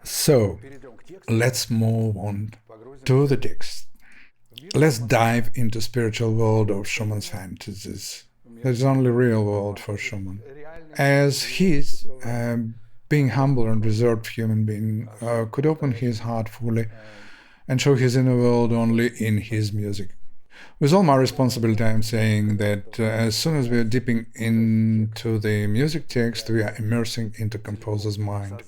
So, let's move on to the text. Let's dive into spiritual world of Schumann's fantasies. There's only real world for Schumann. As he's being humble and reserved human being, could open his heart fully and show his inner world only in his music. With all my responsibility, I'm saying that as soon as we are dipping into the music text, we are immersing into composer's mind.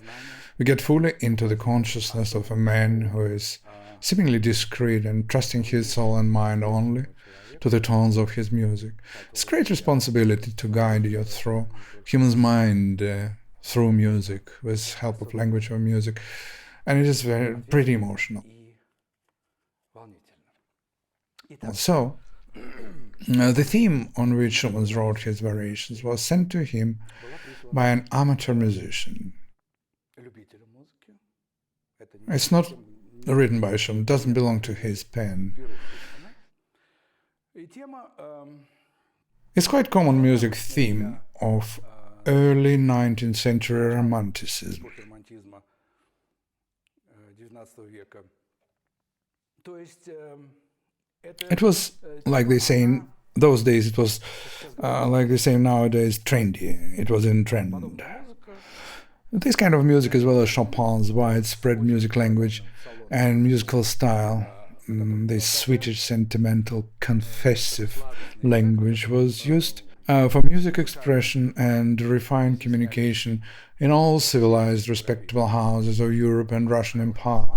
We get fully into the consciousness of a man who is seemingly discreet and trusting his soul and mind only to the tones of his music. It's a great responsibility to guide you through human's mind through music, with help of language or music, and it is pretty emotional. So, the theme on which Schumann wrote his variations was sent to him by an amateur musician. It's not written by Schumann, doesn't belong to his pen. It's quite common music theme of early 19th century Romanticism. It was, like they say in those days, it was, like they say nowadays, trendy. It was in trend. This kind of music, as well as Chopin's widespread music language and musical style, this Swedish sentimental, confessive language, was used for music expression and refined communication in all civilized, respectable houses of Europe and Russian Empire.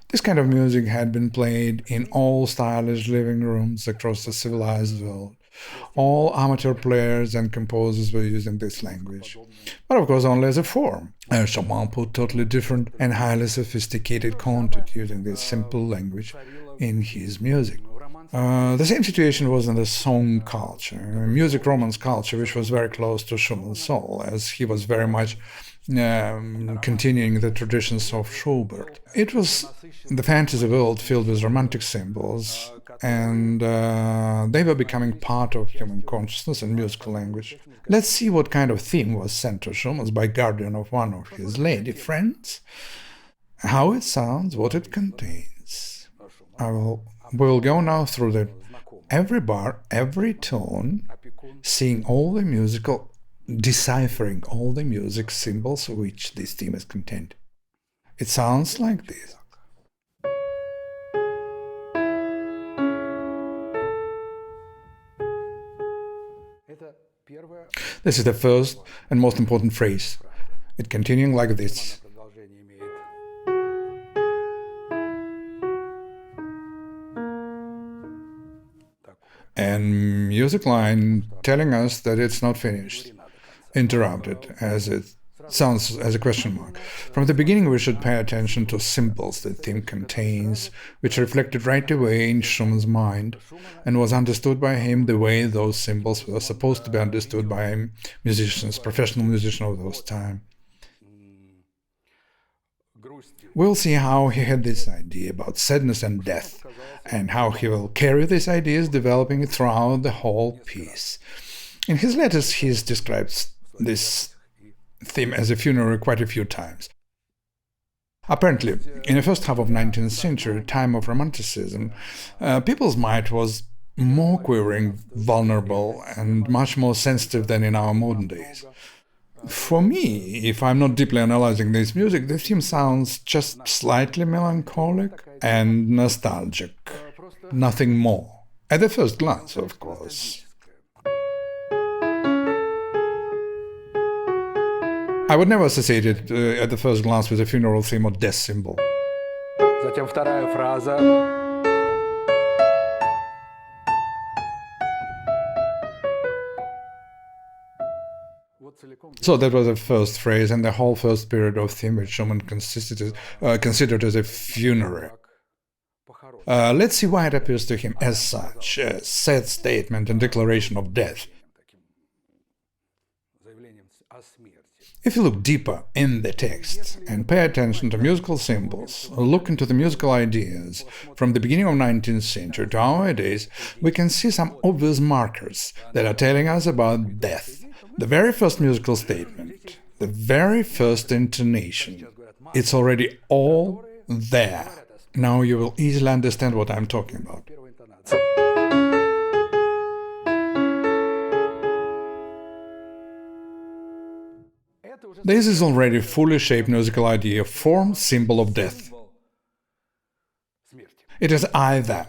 This kind of music had been played in all stylish living rooms across the civilized world. All amateur players and composers were using this language, but of course only as a form. Chopin put totally different and highly sophisticated content using this simple language in his music. The same situation was in the song culture, music romance culture, which was very close to Schumann's soul, as he was very much continuing the traditions of Schubert. It was the fantasy world filled with romantic symbols, and they were becoming part of human consciousness and musical language. Let's see what kind of theme was sent to Schumann by guardian of one of his lady friends, how it sounds, what it contains. We'll go now through every bar, every tone, seeing all the musical, deciphering all the music symbols which this theme is contained. It sounds like this. This is the first and most important phrase. It continuing like this. And music line telling us that it's not finished, interrupted, as it sounds as a question mark. From the beginning we should pay attention to symbols the theme contains, which reflected right away in Schumann's mind and was understood by him the way those symbols were supposed to be understood by musicians, professional musicians of those time. We'll see how he had this idea about sadness and death, and how he will carry these ideas, developing it throughout the whole piece. In his letters, he describes this theme as a funeral quite a few times. Apparently, in the first half of 19th century, time of Romanticism, people's mind was more quivering, vulnerable, and much more sensitive than in our modern days. For me, if I'm not deeply analyzing this music, the theme sounds just slightly melancholic and nostalgic, nothing more. At the first glance, of course. I would never associate it at the first glance with a funeral theme or death symbol. Затем вторая фраза. So that was the first phrase and the whole first period of theme which Schumann considered as a funeral. Let's see why it appears to him as such, a sad statement and declaration of death. If you look deeper in the text and pay attention to musical symbols, look into the musical ideas from the beginning of 19th century to our days, we can see some obvious markers that are telling us about death. The very first musical statement, the very first intonation. It's already all there. Now you will easily understand what I'm talking about. This is already a fully shaped musical idea, form, symbol of death. It is either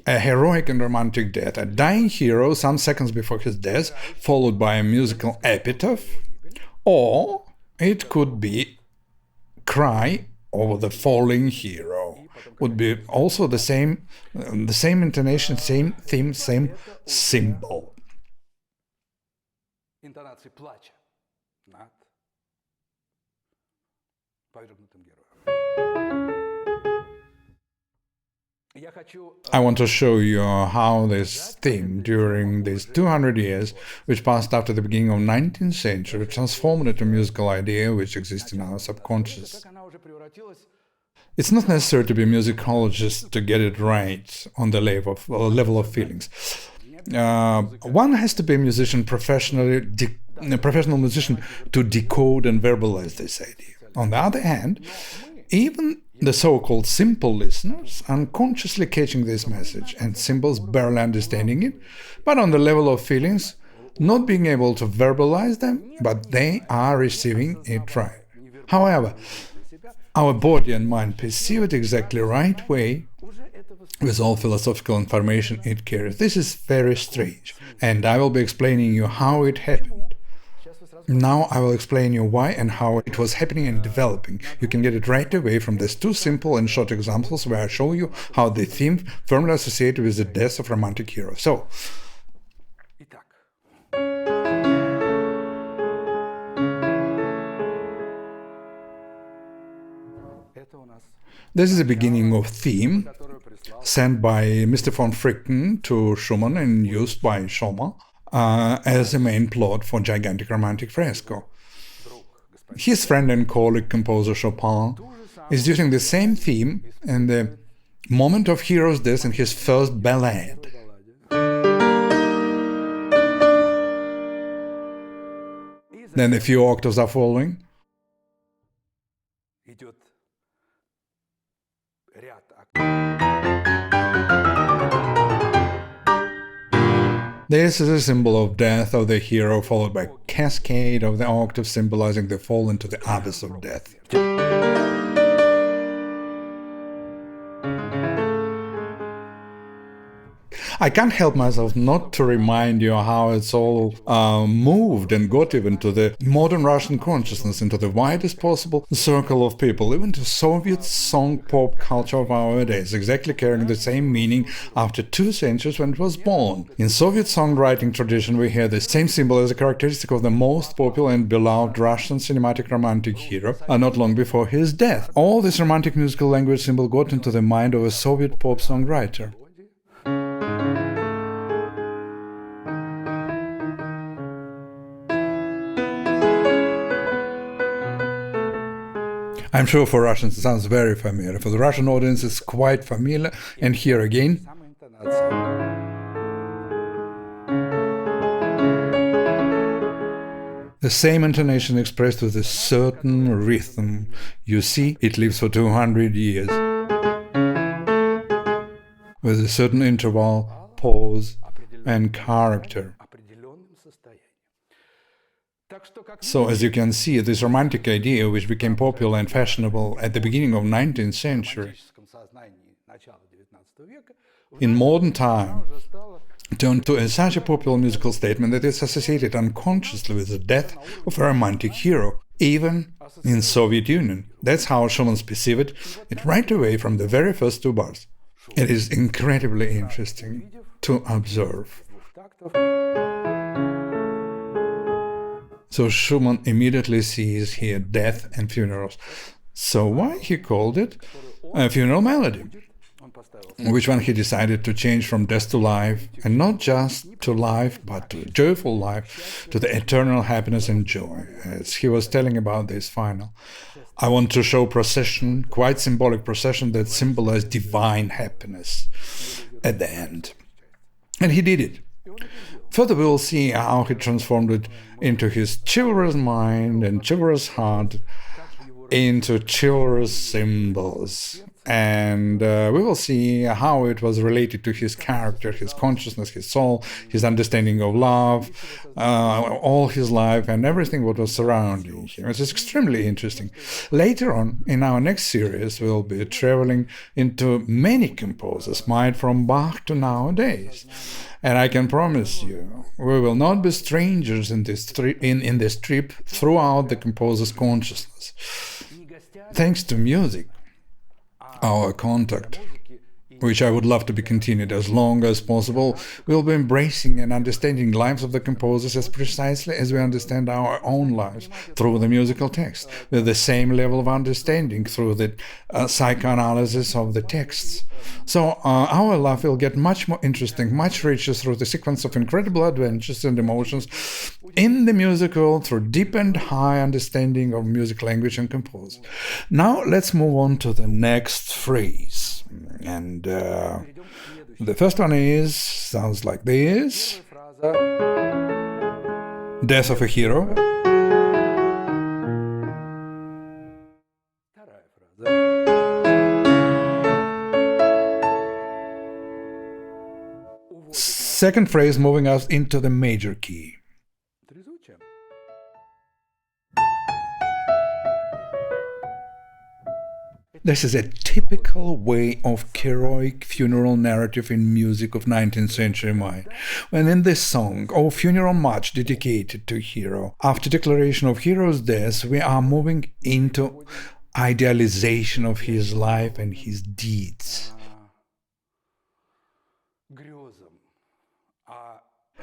a heroic and romantic death, a dying hero some seconds before his death, followed by a musical epitaph, or it could be cry over the falling hero. Would be also the same intonation, same theme, same symbol. Интонации плача над повергнутым героем. I want to show you how this theme, during these 200 years, which passed after the beginning of the 19th century, transformed into a musical idea which exists in our subconscious. It's not necessary to be a musicologist to get it right on the level of feelings. One has to be a musician, a professional musician, to decode and verbalize this idea. On the other hand, even the so-called simple listeners unconsciously catching this message and symbols, barely understanding it, but on the level of feelings, not being able to verbalize them, but they are receiving it right. However, our body and mind perceive it exactly right way with all philosophical information it carries. This is very strange, and I will be explaining you how it happened. Now I will explain you why and how it was happening and developing. You can get it right away from these two simple and short examples where I show you how the theme firmly associated with the death of romantic hero. So, this is the beginning of theme sent by Mr. von Fricken to Schumann and used by Schumann as the main plot for gigantic romantic fresco. His friend and colleague composer Chopin is using the same theme in the moment of hero's death in his first ballad. Then a few octaves are following. This is a symbol of death of the hero, followed by a cascade of the octaves symbolizing the fall into the abyss of death. I can't help myself not to remind you how it's all moved and got even to the modern Russian consciousness, into the widest possible circle of people, even to Soviet song pop culture of our days, exactly carrying the same meaning after 2 centuries when it was born. In Soviet songwriting tradition, we hear the same symbol as a characteristic of the most popular and beloved Russian cinematic romantic hero, not long before his death. All this romantic musical language symbol got into the mind of a Soviet pop songwriter. I'm sure for Russians it sounds very familiar. For the Russian audience it's quite familiar. And here again, the same intonation expressed with a certain rhythm. You see, it lives for 200 years. With a certain interval, pause, and character. So, as you can see, this romantic idea, which became popular and fashionable at the beginning of the 19th century, in modern time, turned to such a popular musical statement that it's associated unconsciously with the death of a romantic hero, even in Soviet Union. That's how Schumann perceived it right away from the very first 2 bars. It is incredibly interesting to observe. So Schumann immediately sees here death and funerals. So why he called it a funeral melody? Which one he decided to change from death to life, and not just to life, but to joyful life, to the eternal happiness and joy, as he was telling about this final. I want to show procession, quite symbolic procession that symbolized divine happiness at the end. And he did it. Further, we will see how he transformed it into his chivalrous mind and chivalrous heart into chivalrous symbols. And we will see how it was related to his character, his consciousness, his soul, his understanding of love, all his life, and everything what was surrounding him. It is extremely interesting. Later on, in our next series, we'll be traveling into many composers, made from Bach to nowadays. And I can promise you, we will not be strangers in this trip throughout the composer's consciousness. Thanks to music, our contact, which I would love to be continued as long as possible, we'll be embracing and understanding lives of the composers as precisely as we understand our own lives through the musical text, with the same level of understanding through the psychoanalysis of the texts. So our life will get much more interesting, much richer through the sequence of incredible adventures and emotions in the music world through deep and high understanding of music language and composers. Now let's move on to the next phrase. And the first one sounds like this. Death of a hero. Second phrase moving us into the major key. This is a typical way of heroic funeral narrative in music of 19th century mind. When in this song, or funeral march dedicated to hero, after declaration of hero's death, we are moving into idealization of his life and his deeds.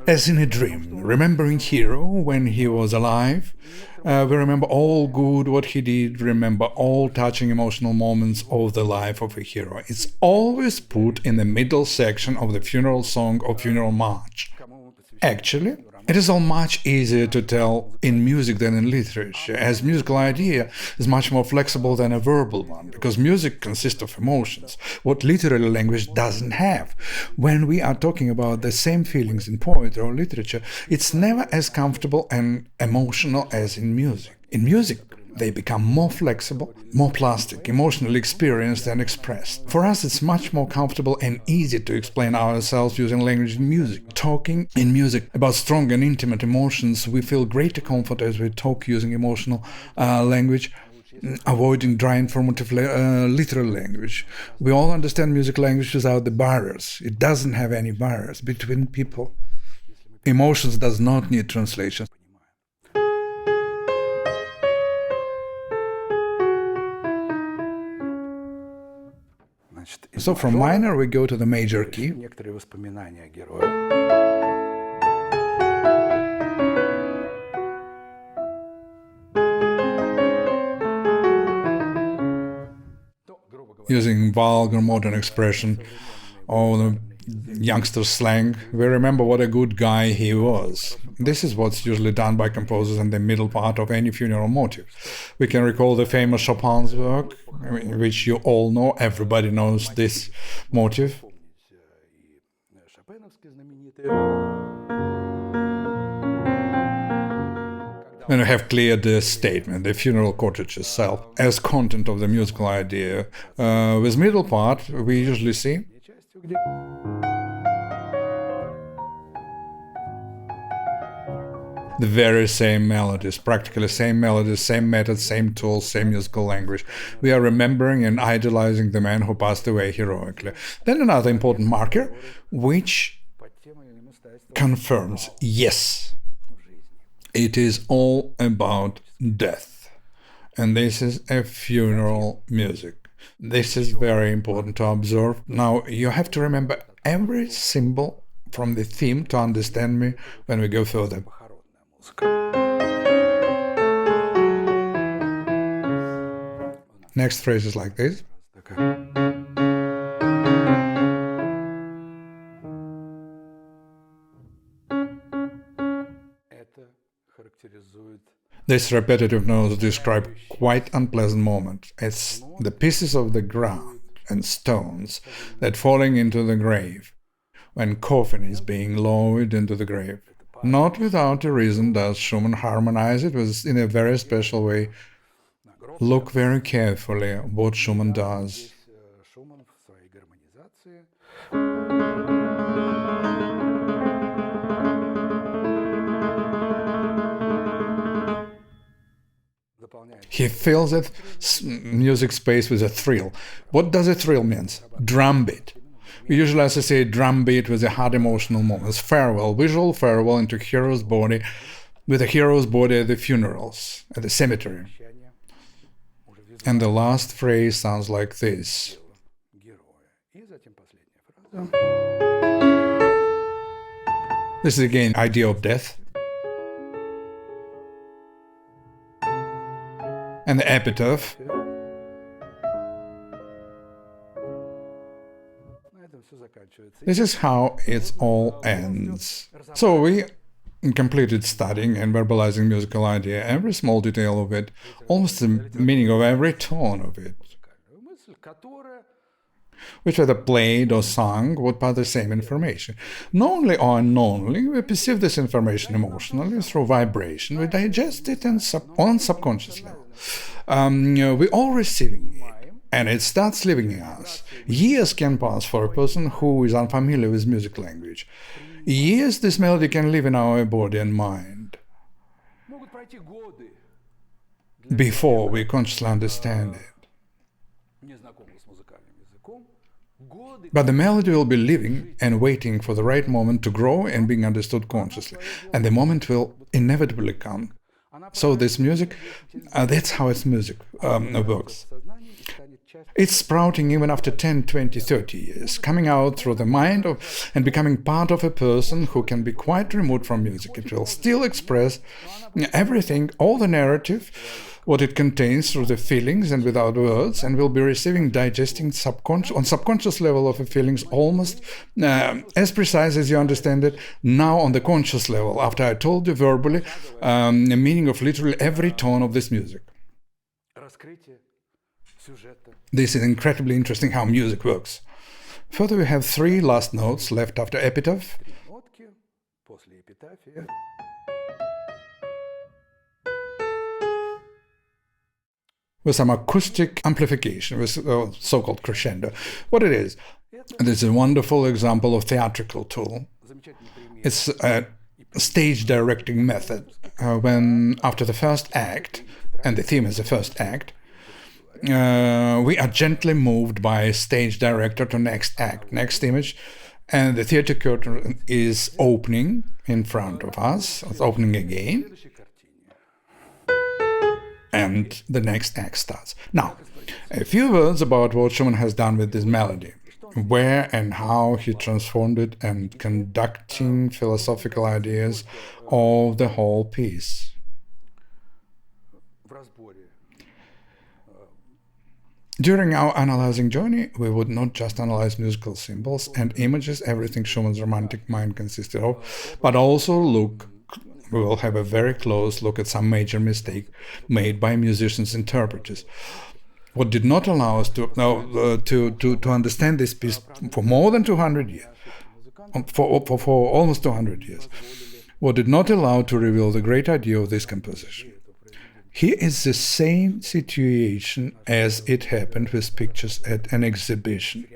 As in a dream, remembering hero when he was alive, we remember all good what he did, remember all touching emotional moments of the life of a hero. It's always put in the middle section of the funeral song or funeral march. Actually, it is all much easier to tell in music than in literature, as musical idea is much more flexible than a verbal one, because music consists of emotions, what literary language doesn't have. When we are talking about the same feelings in poetry or literature, it's never as comfortable and emotional as in music. In music, they become more flexible, more plastic, emotionally experienced and expressed. For us, it's much more comfortable and easy to explain ourselves using language in music. Talking in music about strong and intimate emotions, we feel greater comfort as we talk using emotional language, avoiding dry informative literal language. We all understand music language without the barriers. It doesn't have any barriers between people. Emotions does not need translation. So from minor we go to the major key. Using vulgar modern expression or the youngster slang, we remember what a good guy he was. This is what's usually done by composers in the middle part of any funeral motive. We can recall the famous Chopin's work, which you all know, everybody knows this motive. When we have cleared the statement, the funeral cortege itself, as content of the musical idea, with middle part we usually see the very same melodies, practically same melodies, same methods, same tools, same musical language. We are remembering and idealizing the man who passed away heroically. Then another important marker, which confirms, yes, it is all about death. And this is a funeral music. This is very important to observe. Now, you have to remember every symbol from the theme to understand me when we go further. Next phrase is like this. This repetitive notes describe quite unpleasant moments. It's the pieces of the ground and stones that falling into the grave, when coffin is being lowered into the grave. Not without a reason does Schumann harmonize it in a very special way. Look very carefully what Schumann does. Шуман в своей гармонизации дополняет He fills that music space with a thrill. What does a thrill mean? Drum beat. We usually associate drum beat with the hard emotional moments. Farewell, visual farewell into hero's body, with a hero's body at the funerals, at the cemetery. прощание уже визуально And the last phrase sounds like this. героя. И затем последняя фраза. This is again idea of death. And the epitaph. На этом все заканчивается. This is how it all ends. So we completed studying and verbalizing musical idea, every small detail of it, almost the meaning of every tone of it, Музыкальную мысль, которая which whether played or sung would pass the same information. Knowingly or unknowingly, we perceive this information emotionally through vibration. We digest it on subconscious level. We all receiving it, and it starts living in us. Years can pass for a person who is unfamiliar with music language. Years this melody can live in our body and mind могут пройти годы before we consciously understand it. незнакомых с музыкальным языком, годы But the melody will be living and waiting for the right moment to grow and being understood consciously. And the moment will inevitably come. So this music, that's how its music works. сознания и станет частью It's sprouting even after 10, 20, 30 years, coming out through the mind and becoming part of a person who can be quite removed from music. It will still express everything, all the narrative, what it contains through the feelings and without words, and will be receiving, digesting on subconscious level of the feelings almost as precise as you understand it now on the conscious level, after I told you verbally the meaning of literally every tone of this music. раскрытия сюжета. This is incredibly interesting how music works. Further, we have 3 last notes left after epitaph. Три нотки после эпитафия. With some acoustic amplification, with so-called crescendo. What it is, this is a wonderful example of theatrical tool. Замечательный пример. It's a stage directing method. When after the first act, and the theme is the first act, we are gently moved by a stage director to next act, next image, and the theater curtain is opening in front of us. It's opening again, следующей картине. and the next act starts. Now, a few words about what Schumann has done with this melody, where and how he transformed it, and conducting philosophical ideas of the whole piece. В разборе During our analyzing journey, we would not just analyze musical symbols and images, everything Schumann's romantic mind consisted of, but also we will have a very close look at some major mistake made by musicians' interpreters. What did not allow us to understand this piece for more than 200 years, for almost 200 years, what did not allow to reveal the great idea of this composition. Here is the same situation as it happened with pictures at an exhibition,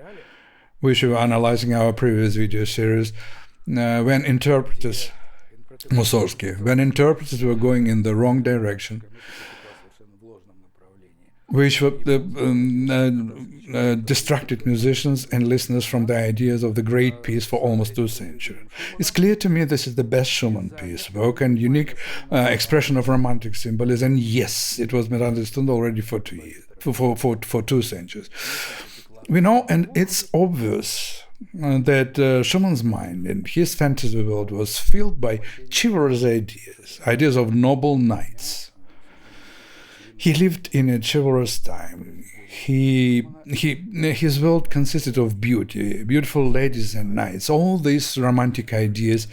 which we were analyzing our previous video series, when interpreters were going in the wrong direction, совершенно в ложном направлении. which were distracted musicians and listeners from the ideas of the great piece for almost 2 centuries. It's clear to me this is the best Schumann piece, work and unique expression of romantic symbolism, and yes, it was misunderstood already for 2 years, for 2 centuries. We know, and it's obvious, that Schumann's mind and his fantasy world was filled by chivalrous ideas of noble knights. He lived in a chivalrous time. His world consisted of beauty, beautiful ladies and knights, all these romantic ideas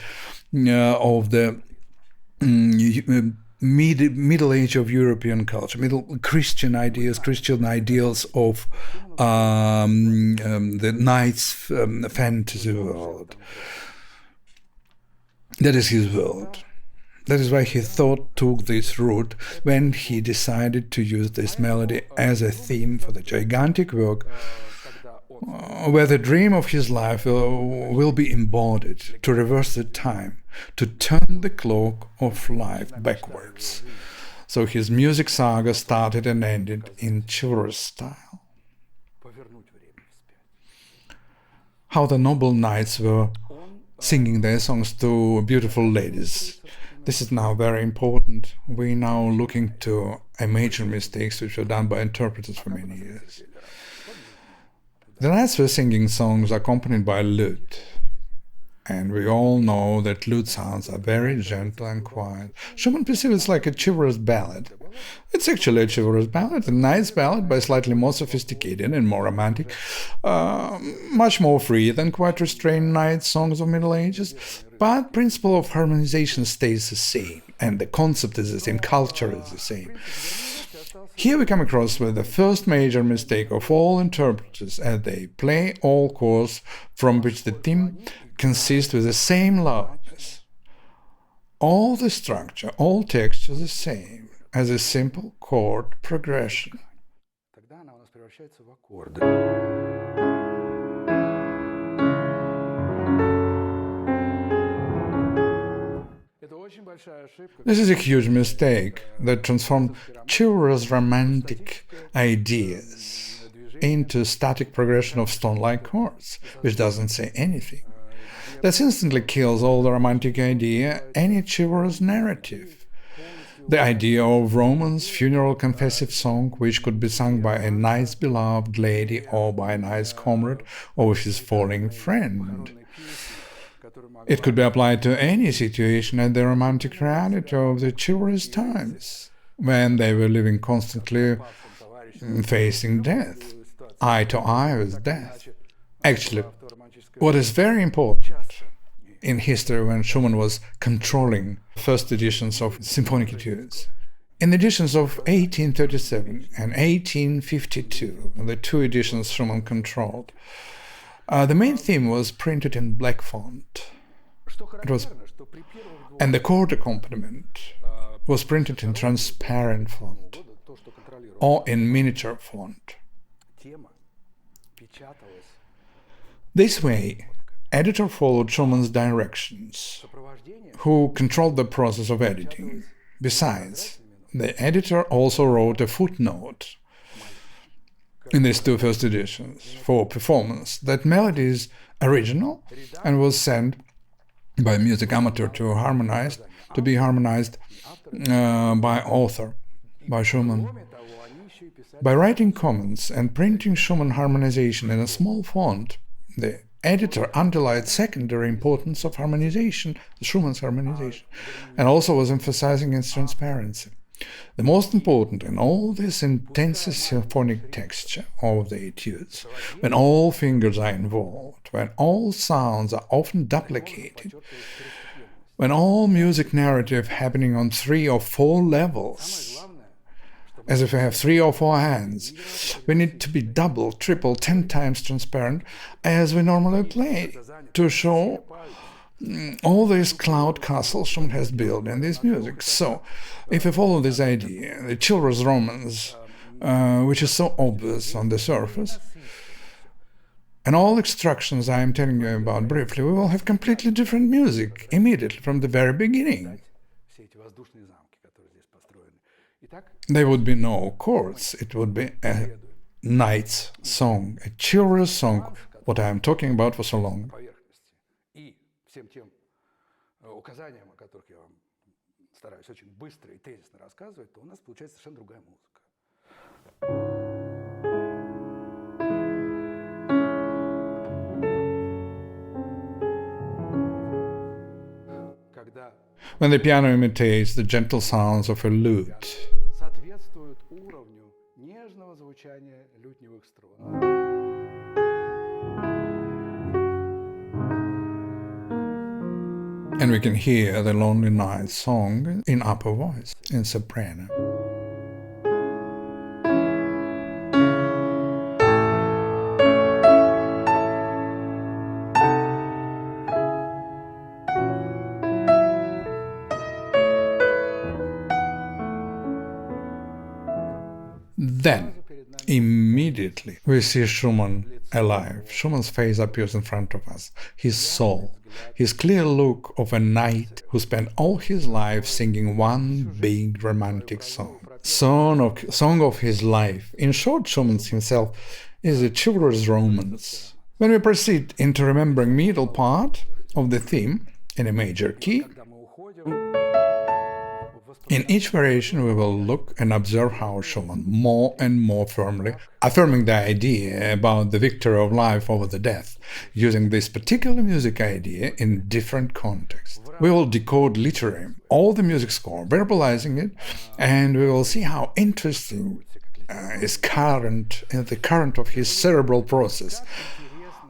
of the middle age of European culture, middle Christian ideals of the knight's fantasy world. That is his world. That is why he took this route when he decided to use this melody as a theme for the gigantic work where the dream of his life will be embodied, to reverse the time, to turn the clock of life backwards. So his music saga started and ended in chivalrous style. How the noble knights were singing their songs to beautiful ladies. This is now very important. We're now looking to major mistakes which were done by interpreters for many years. The knights were singing songs accompanied by lute. And we all know that lute sounds are very gentle and quiet. Schumann perceives it like a chivalrous ballad. It's actually a chivalrous ballad, a nice ballad, but slightly more sophisticated and more romantic, much more free than quite restrained knight songs of Middle Ages. But principle of harmonization stays the same, and the concept is the same, culture is the same. Here we come across with the first major mistake of all interpreters, as they play all chords from which the theme consists with the same loudness. All the structure, all texture is the same, as a simple chord progression. This is a huge mistake that transformed chivalrous romantic ideas into static progression of stone-like chords, which doesn't say anything. That instantly kills all the romantic idea, any chivalrous narrative. The idea of romance, funeral confessive song, which could be sung by a nice beloved lady or by a nice comrade or his falling friend. It could be applied to any situation at the romantic reality of the chivalrous times, when they were living constantly facing death, eye to eye with death. Actually, what is very important in history when Schumann was controlling first editions of Symphonic Etudes, in the editions of 1837 and 1852, the two editions Schumann controlled, the main theme was printed in black font. And the chord accompaniment was printed in transparent font or in miniature font. This way, editor followed Schumann's directions, who controlled the process of editing. Besides, the editor also wrote a footnote in these two first editions for performance that melody is original and was sent by a music amateur to be harmonized by author, by Schumann. By writing comments and printing Schumann harmonization in a small font, the editor underlined secondary importance of harmonization, Schumann's harmonization, and also was emphasizing its transparency. The most important in all this intense symphonic texture of the etudes, when all fingers are involved, when all sounds are often duplicated, when all music narrative happening on 3 or 4 levels, as if we have 3 or 4 hands, we need to be double, triple, 10 times transparent as we normally play, to show all this cloud castle Schumann has built in this music. So, if we follow this idea, the chivalrous romance, which is so obvious on the surface, and all extractions I am telling you about briefly, we will have completely different music immediately from the very beginning. There would be no chords, it would be a knight's song, a chivalrous song, what I am talking about for so long. Всем тем указаниям, о которых я вам стараюсь очень быстро и тезисно рассказывать, то у нас получается совершенно другая музыка. When the piano imitates the gentle sounds of a lute, соответствует уровню нежного звучания лютневых струн. And we can hear the Lonely Night song in upper voice, in soprano. Then, immediately, we see Schumann alive. Schumann's face appears in front of us. His soul, his clear look of a knight who spent all his life singing one big romantic song of his life. In short, Schumann himself is a chivalrous romance. When we proceed into remembering middle part of the theme in a major key, in each variation we will look and observe how Schumann more and more firmly affirming the idea about the victory of life over the death, using this particular music idea in different contexts. We will decode literally all the music score, verbalizing it, and we will see how interesting is the current of his cerebral process,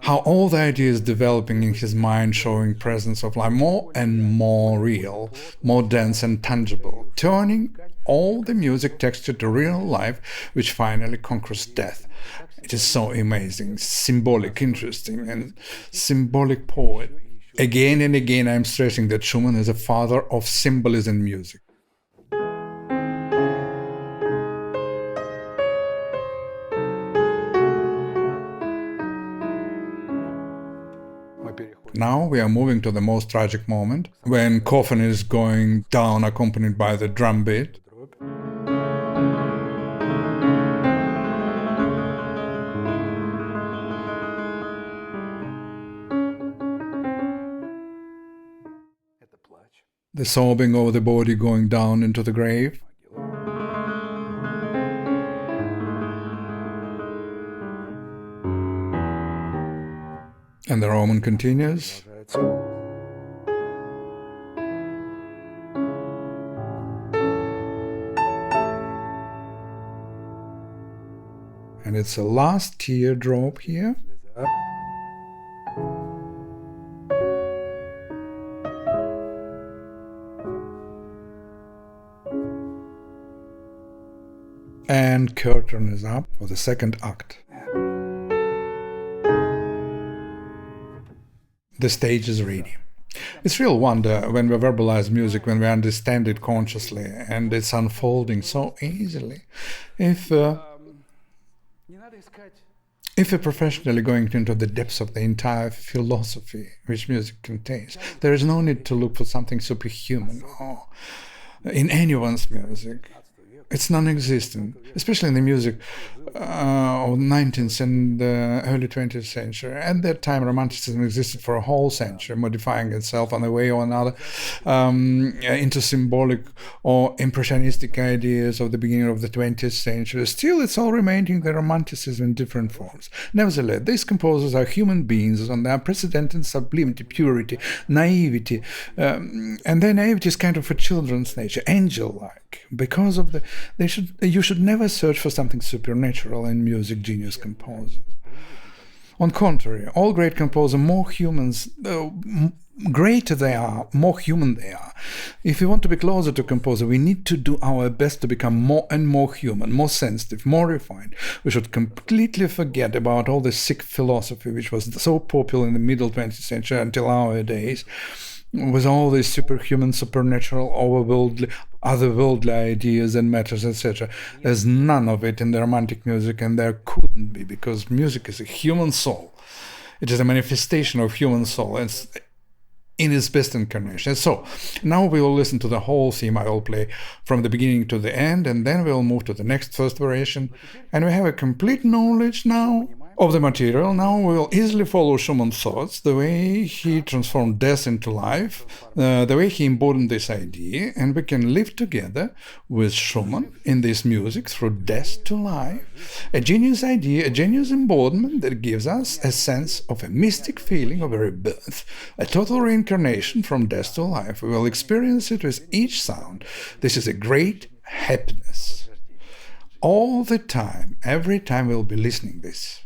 how all the ideas developing in his mind, showing presence of life more and more real, more dense and tangible, turning all the music texture to real life, which finally conquers death. It is so amazing, symbolic, interesting, and symbolic poet. Again and again I'm stressing that Schumann is a father of symbolism in music. Now we are moving to the most tragic moment, when coffin is going down accompanied by the drum beat. The sobbing over the body going down into the grave. And the Roman continues. And it's a last teardrop here. And curtain is up for the second act. The stage is ready. It's real wonder when we verbalize music, when we understand it consciously, and it's unfolding so easily. If we're professionally going into the depths of the entire philosophy which music contains, there is no need to look for something superhuman in anyone's music. It's non-existent, especially in the music of the 19th and early 20th century. At that time, Romanticism existed for a whole century, modifying itself on a way or another into symbolic or impressionistic ideas of the beginning of the 20th century. Still, it's all remaining the Romanticism in different forms. Nevertheless, these composers are human beings on their unprecedented sublimity, purity, naivety, and their naivety is kind of a children's nature, angel-like, because of the you should never search for something supernatural in music genius composers. On contrary, all great composers, more humans, greater they are, more human they are. If we want to be closer to composer, we need to do our best to become more and more human, more sensitive, more refined. We should completely forget about all the sick philosophy which was so popular in the middle 20th century until our days, with all these superhuman, supernatural, otherworldly ideas and matters, etc. There's none of it in the romantic music, and there couldn't be, because music is a human soul. It is a manifestation of human soul. It's in its best incarnation. So, now we will listen to the whole theme. I will play from the beginning to the end, and then we will move to the next first variation, and we have a complete knowledge now of the material. Now we will easily follow Schumann's thoughts, the way he transformed death into life, the way he embodied this idea, and we can live together with Schumann in this music through death to life, a genius idea, a genius embodiment that gives us a sense of a mystic feeling of a rebirth, a total reincarnation from death to life. We will experience it with each sound. This is a great happiness. All the time, every time we'll be listening this.